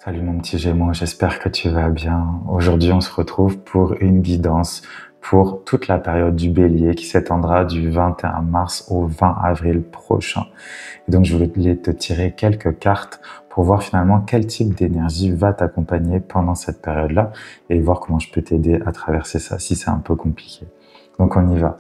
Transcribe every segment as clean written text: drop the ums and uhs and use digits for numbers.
Salut mon petit Gémeaux, j'espère que tu vas bien. Aujourd'hui, on se retrouve pour une guidance pour toute la période du Bélier qui s'étendra du 21 mars au 20 avril prochain. Et donc, je voulais te tirer quelques cartes pour voir finalement quel type d'énergie va t'accompagner pendant cette période-là et voir comment je peux t'aider à traverser ça si c'est un peu compliqué. Donc, on y va.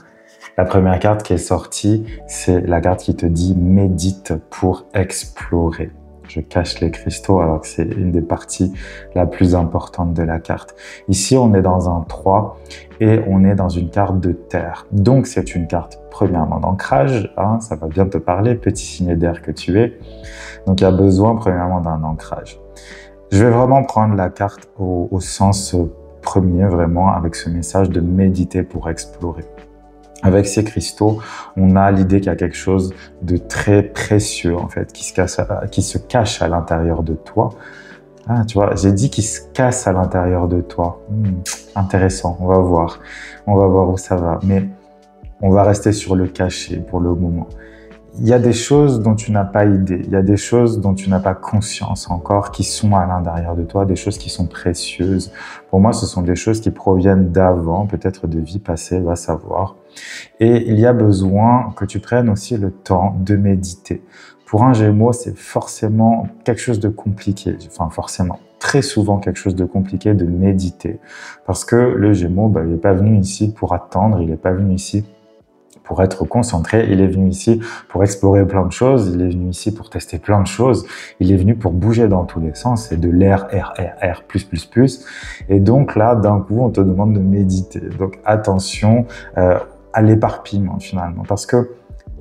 La première carte qui est sortie, c'est la carte qui te dit « Médite pour explorer ». Je cache les cristaux alors que c'est une des parties la plus importante de la carte. Ici, on est dans un 3 et on est dans une carte de terre. Donc, c'est une carte premièrement d'ancrage, hein, ça va bien te parler, petit signe d'air que tu es. Donc, il y a besoin premièrement d'un ancrage. Je vais vraiment prendre la carte au sens premier, vraiment, avec ce message de méditer pour explorer. Avec ces cristaux, on a l'idée qu'il y a quelque chose de très précieux, en fait, qui se cache à l'intérieur de toi. Ah, tu vois, j'ai dit qu'il se casse à l'intérieur de toi. Intéressant, on va voir. On va voir où ça va. Mais on va rester sur le caché pour le moment. Il y a des choses dont tu n'as pas idée, il y a des choses dont tu n'as pas conscience encore qui sont à l'intérieur de toi, des choses qui sont précieuses. Pour moi, ce sont des choses qui proviennent d'avant, peut-être de vie passée, va savoir. Et il y a besoin que tu prennes aussi le temps de méditer. Pour un Gémeaux, c'est forcément quelque chose de compliqué, enfin forcément, très souvent quelque chose de compliqué de méditer. Parce que le Gémeaux, il n'est pas venu ici pour attendre, il n'est pas venu ici pour être concentré, il est venu ici pour explorer plein de choses, il est venu ici pour tester plein de choses, il est venu pour bouger dans tous les sens, c'est de l'air, R, plus. Et donc là, d'un coup, on te demande de méditer. Donc attention à l'éparpillement finalement, parce que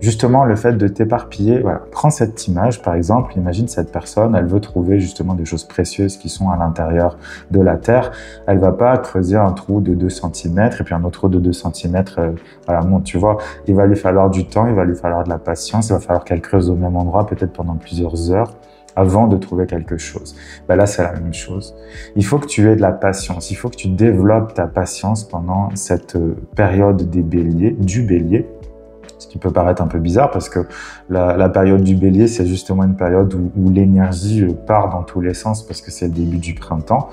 justement, le fait de t'éparpiller, voilà, prends cette image, par exemple, imagine cette personne, elle veut trouver justement des choses précieuses qui sont à l'intérieur de la Terre. Elle va pas creuser un trou de 2 cm et puis un autre trou de 2 cm. Voilà, bon, tu vois, il va lui falloir du temps, il va lui falloir de la patience, il va falloir qu'elle creuse au même endroit, peut-être pendant plusieurs heures, avant de trouver quelque chose. Là, c'est la même chose. Il faut que tu aies de la patience, il faut que tu développes ta patience pendant cette période des béliers, du bélier. Ce qui peut paraître un peu bizarre parce que la période du bélier, c'est justement une période où l'énergie part dans tous les sens parce que c'est le début du printemps.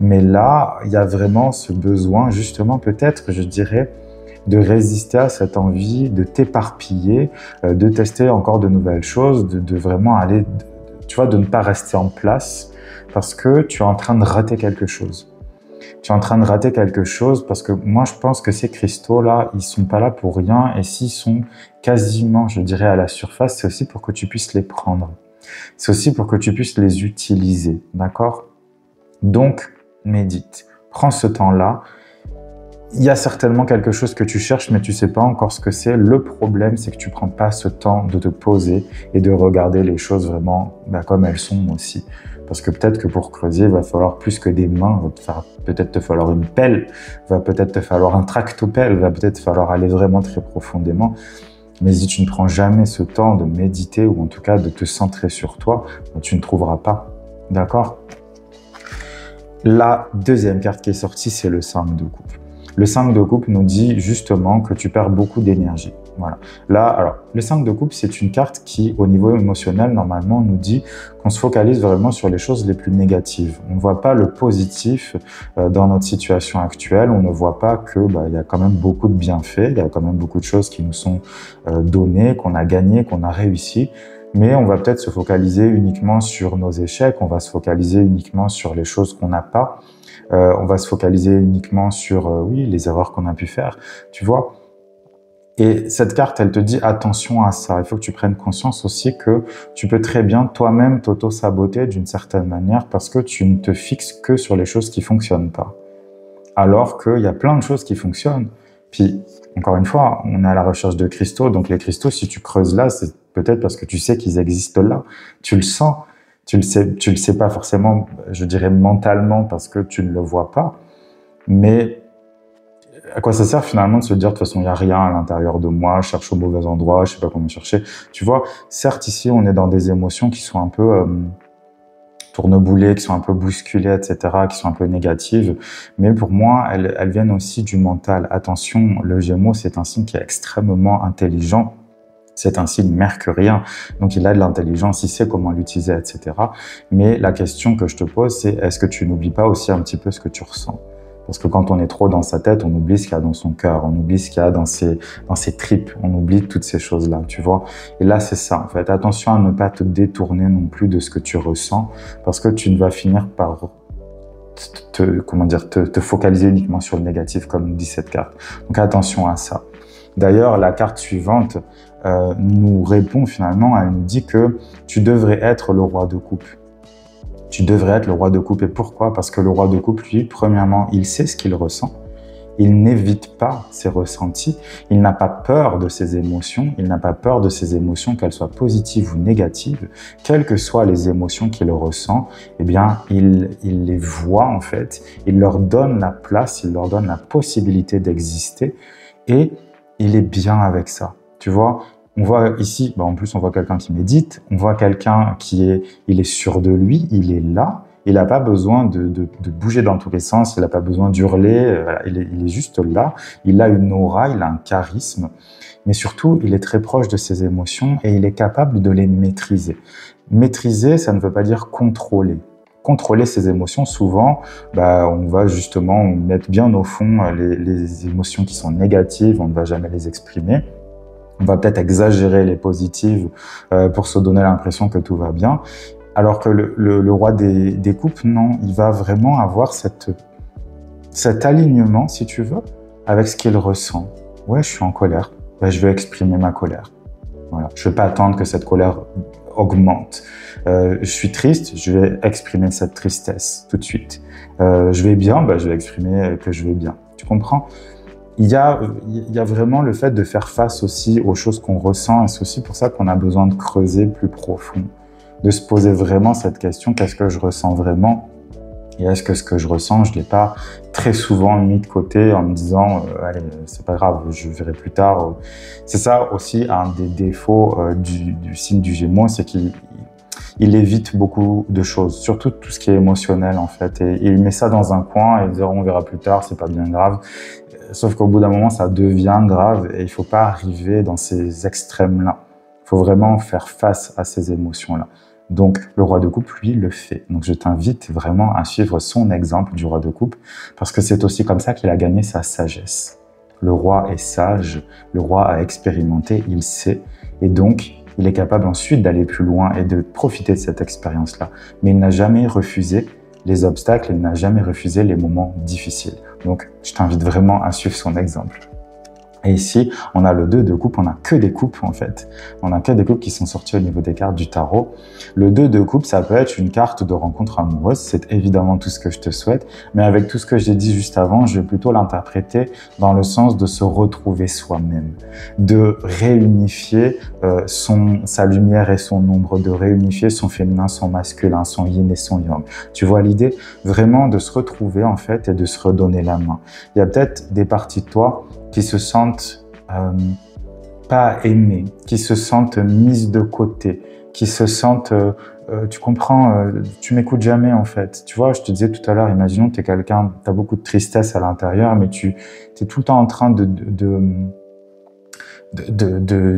Mais là, il y a vraiment ce besoin, justement, peut-être, je dirais, de résister à cette envie, de t'éparpiller, de tester encore de nouvelles choses, de vraiment aller, tu vois, de ne pas rester en place parce que tu es en train de rater quelque chose. Tu es en train de rater quelque chose parce que moi, je pense que ces cristaux-là, ils sont pas là pour rien et s'ils sont quasiment, je dirais, à la surface, c'est aussi pour que tu puisses les prendre. C'est aussi pour que tu puisses les utiliser, d'accord? Donc, médite. Prends ce temps-là. Il y a certainement quelque chose que tu cherches, mais tu sais pas encore ce que c'est. Le problème, c'est que tu prends pas ce temps de te poser et de regarder les choses vraiment comme elles sont aussi. Parce que peut-être que pour creuser, il va falloir plus que des mains, peut-être te falloir une pelle, va peut-être te falloir un tractopelle, va peut-être falloir aller vraiment très profondément. Mais si tu ne prends jamais ce temps de méditer ou en tout cas de te centrer sur toi, tu ne trouveras pas. D'accord? La deuxième carte qui est sortie, c'est le 5 de coupe. Le 5 de coupe nous dit justement que tu perds beaucoup d'énergie. Voilà. Là, alors, le 5 de coupe, c'est une carte qui, au niveau émotionnel, normalement, nous dit qu'on se focalise vraiment sur les choses les plus négatives. On ne voit pas le positif dans notre situation actuelle. On ne voit pas que y a quand même beaucoup de bienfaits, il y a quand même beaucoup de choses qui nous sont données, qu'on a gagnées, qu'on a réussi. Mais on va peut-être se focaliser uniquement sur nos échecs, on va se focaliser uniquement sur les choses qu'on n'a pas. On va se focaliser uniquement sur les erreurs qu'on a pu faire, tu vois. Et cette carte, elle te dit attention à ça. Il faut que tu prennes conscience aussi que tu peux très bien toi-même t'auto-saboter d'une certaine manière parce que tu ne te fixes que sur les choses qui fonctionnent pas. Alors qu'il y a plein de choses qui fonctionnent. Puis, encore une fois, on est à la recherche de cristaux. Donc les cristaux, si tu creuses là, c'est peut-être parce que tu sais qu'ils existent là. Tu le sens. Tu le sais pas forcément, je dirais mentalement parce que tu ne le vois pas. Mais à quoi ça sert finalement de se dire de toute façon il n'y a rien à l'intérieur de moi, je cherche au mauvais endroit, je sais pas comment chercher. Tu vois, certes ici on est dans des émotions qui sont un peu tourneboulées, qui sont un peu bousculées, etc., qui sont un peu négatives. Mais pour moi, elles viennent aussi du mental. Attention, le Gémeaux, c'est un signe qui est extrêmement intelligent. C'est un signe mercurien, donc il a de l'intelligence, il sait comment l'utiliser, etc. Mais la question que je te pose, c'est est-ce que tu n'oublies pas aussi un petit peu ce que tu ressens? Parce que quand on est trop dans sa tête, on oublie ce qu'il y a dans son cœur, on oublie ce qu'il y a dans ses tripes, on oublie toutes ces choses-là, tu vois. Et là, c'est ça, en fait. Attention à ne pas te détourner non plus de ce que tu ressens, parce que tu ne vas finir par te focaliser uniquement sur le négatif, comme dit cette carte. Donc attention à ça. D'ailleurs, la carte suivante nous répond finalement, elle nous dit que tu devrais être le roi de coupe. Tu devrais être le roi de coupe. Et pourquoi? Parce que le roi de coupe, lui, premièrement, il sait ce qu'il ressent. Il n'évite pas ses ressentis. Il n'a pas peur de ses émotions. Il n'a pas peur de ses émotions, qu'elles soient positives ou négatives. Quelles que soient les émotions qu'il ressent, eh bien, il les voit, en fait. Il leur donne la place, il leur donne la possibilité d'exister. Et il est bien avec ça. Tu vois? On voit ici, en plus, on voit quelqu'un qui médite, on voit quelqu'un il est sûr de lui, il est là, il n'a pas besoin de bouger dans tous les sens, il n'a pas besoin d'hurler, il est juste là, il a une aura, il a un charisme, mais surtout, il est très proche de ses émotions et il est capable de les maîtriser. Maîtriser, ça ne veut pas dire contrôler. Contrôler ses émotions, souvent, on va justement mettre bien au fond les émotions qui sont négatives, on ne va jamais les exprimer. On va peut-être exagérer les positives pour se donner l'impression que tout va bien. Alors que le roi des coupes, non, il va vraiment avoir cet alignement, si tu veux, avec ce qu'il ressent. Ouais, je suis en colère, je vais exprimer ma colère. Voilà. Je ne vais pas attendre que cette colère augmente. Je suis triste, je vais exprimer cette tristesse tout de suite. Je vais bien, je vais exprimer que je vais bien. Tu comprends? Il y a vraiment le fait de faire face aussi aux choses qu'on ressent, et c'est aussi pour ça qu'on a besoin de creuser plus profond, de se poser vraiment cette question, qu'est-ce que je ressens vraiment? Et est-ce que ce que je ressens, je ne l'ai pas très souvent mis de côté en me disant allez, c'est pas grave, je verrai plus tard. C'est ça aussi un des défauts du signe du Gémeaux, c'est qu'il évite beaucoup de choses, surtout tout ce qui est émotionnel en fait. Et il met ça dans un coin et il dit on verra plus tard, c'est pas bien grave. Sauf qu'au bout d'un moment, ça devient grave et il ne faut pas arriver dans ces extrêmes-là. Il faut vraiment faire face à ces émotions-là. Donc, le roi de coupe, lui, le fait. Donc, je t'invite vraiment à suivre son exemple du roi de coupe parce que c'est aussi comme ça qu'il a gagné sa sagesse. Le roi est sage, le roi a expérimenté, il sait. Et donc, il est capable ensuite d'aller plus loin et de profiter de cette expérience-là. Mais il n'a jamais refusé les obstacles, il n'a jamais refusé les moments difficiles. Donc, je t'invite vraiment à suivre son exemple. Et ici, on a le 2 de coupe, on n'a que des coupes en fait. On n'a que des coupes qui sont sorties au niveau des cartes du tarot. Le 2 de coupe, ça peut être une carte de rencontre amoureuse, c'est évidemment tout ce que je te souhaite. Mais avec tout ce que j'ai dit juste avant, je vais plutôt l'interpréter dans le sens de se retrouver soi-même, de réunifier sa lumière et son ombre, de réunifier son féminin, son masculin, son yin et son yang. Tu vois l'idée? Vraiment de se retrouver en fait et de se redonner la main. Il y a peut-être des parties de toi qui se sentent pas aimées, qui se sentent mises de côté, qui se sentent, tu comprends, tu m'écoutes jamais en fait. Tu vois, je te disais tout à l'heure, imaginons que tu es quelqu'un, tu as beaucoup de tristesse à l'intérieur, mais tu es tout le temps en train de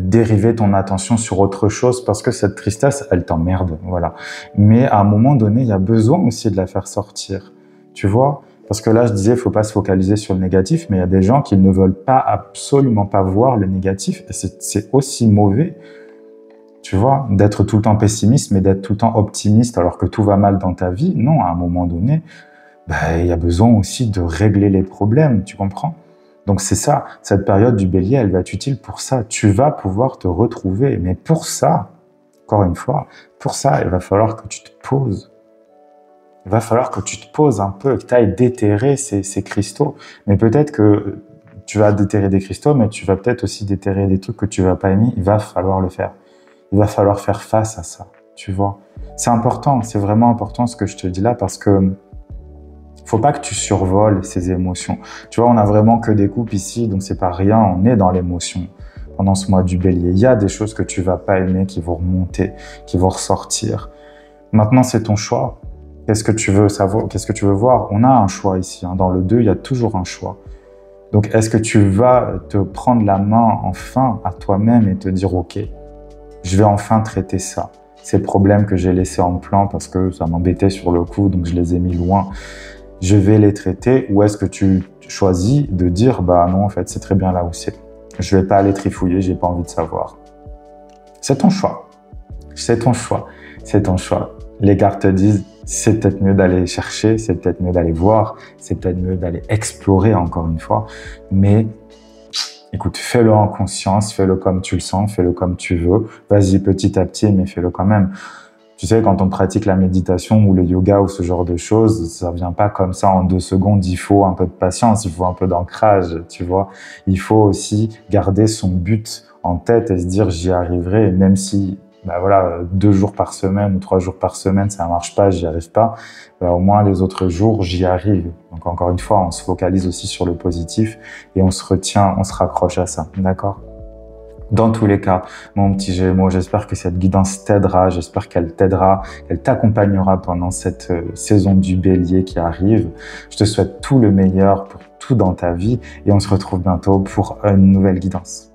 dériver ton attention sur autre chose parce que cette tristesse, elle t'emmerde, voilà. Mais à un moment donné, il y a besoin aussi de la faire sortir, tu vois. Parce que là, je disais, il ne faut pas se focaliser sur le négatif, mais il y a des gens qui ne veulent absolument pas voir le négatif, et c'est aussi mauvais, tu vois, d'être tout le temps pessimiste, mais d'être tout le temps optimiste alors que tout va mal dans ta vie. Non, à un moment donné, il y a besoin aussi de régler les problèmes, tu comprends? Donc c'est ça, cette période du bélier, elle va être utile pour ça. Tu vas pouvoir te retrouver, mais pour ça, encore une fois, pour ça, il va falloir que tu te poses. Il va falloir que tu te poses un peu, que tu ailles déterrer ces cristaux. Mais peut-être que tu vas déterrer des cristaux, mais tu vas peut-être aussi déterrer des trucs que tu vas pas aimer. Il va falloir le faire. Il va falloir faire face à ça, tu vois. C'est important, c'est vraiment important ce que je te dis là parce que faut pas que tu survoles ces émotions. Tu vois, on a vraiment que des coupes ici, donc c'est pas rien, on est dans l'émotion. Pendant ce mois du bélier, il y a des choses que tu vas pas aimer qui vont remonter, qui vont ressortir. Maintenant, c'est ton choix. Qu'est-ce que tu veux savoir? Qu'est-ce que tu veux voir? On a un choix ici. Dans le 2, il y a toujours un choix. Donc, est-ce que tu vas te prendre la main enfin à toi-même et te dire, OK, je vais enfin traiter ça. Ces problèmes que j'ai laissés en plan parce que ça m'embêtait sur le coup, donc je les ai mis loin. Je vais les traiter, ou est-ce que tu choisis de dire, bah non, en fait, c'est très bien là où c'est. Je vais pas aller trifouiller, j'ai pas envie de savoir. C'est ton choix. C'est ton choix. C'est ton choix. Les cartes te disent, c'est peut-être mieux d'aller chercher, c'est peut-être mieux d'aller voir, c'est peut-être mieux d'aller explorer encore une fois. Mais écoute, fais-le en conscience, fais-le comme tu le sens, fais-le comme tu veux. Vas-y petit à petit, mais fais-le quand même. Tu sais, quand on pratique la méditation ou le yoga ou ce genre de choses, ça vient pas comme ça en 2 secondes. Il faut un peu de patience, il faut un peu d'ancrage, tu vois. Il faut aussi garder son but en tête et se dire j'y arriverai, et même si, bah voilà, 2 jours par semaine ou 3 jours par semaine, ça marche pas, j'y arrive pas, bah au moins les autres jours, j'y arrive. Donc encore une fois, on se focalise aussi sur le positif et on se retient, on se raccroche à ça, d'accord? Dans tous les cas, mon petit Gémeaux, j'espère que cette guidance t'aidera, j'espère qu'elle t'aidera, qu'elle t'accompagnera pendant cette saison du Bélier qui arrive. Je te souhaite tout le meilleur pour tout dans ta vie et on se retrouve bientôt pour une nouvelle guidance.